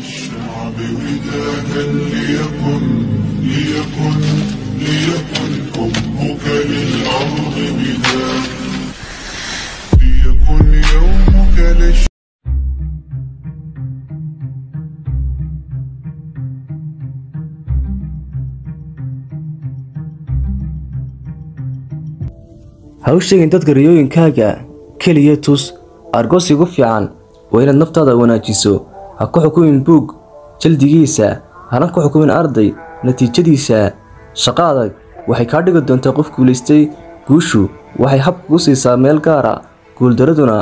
للشعب ودادا ليكن حبك للأرض وداد ليكن يومك للشعب. ha u sheegin dadka riyooyinkaaga keliya tus argosigu fiican waa inaad naftaada wanaajiso ha ku xukumin buug jaldigiisa hana ku xukumin arday natiijadiisa shaqo adag waxay kaa dhigi doontaa qof guulaystay guushu waxay hab kugu siisaa meel gaara guuldaraduna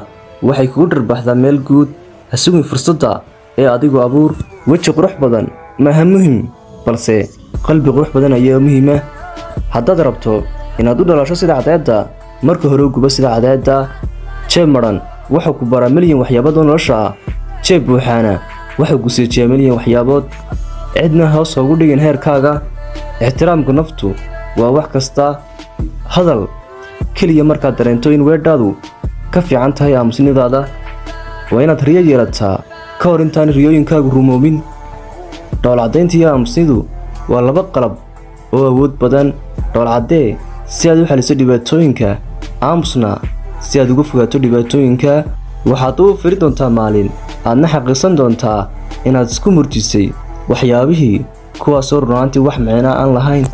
waxay kugu dharbaxdaa meel guud ha sugin fursadda ee adigu abuur weji qurux badan maaha muhim balse qalbi qurux badan ayaa muhiima haddaad rabto inaad u dhalasho sida cadceedda marka hore u guba sida cadceedda jeeb madhan wuxuu ku baraa milyan waxyaabood oo nolosha ah jeeb buuxaana wuxuu ku siijiyaa milyan waxyaabood cidna hoos ugu dhigin heerkaaga ixtiraamka naftu waa wax kasta hadal keliya markaad dareento in weedhaadu ka fiican tahay aamusnidaada waa inaad riyo yeelataa ka hor intaan riyooyinkaagu rumoobin dhowlcadaynta iyo aamusnidu waa laba qalab oo awood badan dhowlcaddee si aad u xaliso dhibaatooyinka aamusna si aad uga fogaato dhibaatooyinka waxaad u firi doontaa maalin aadna xaqiiqsan doontaa inaad isku murjisay waxyaabihii kuwaasoo runaantii wax micnaa aan lahayn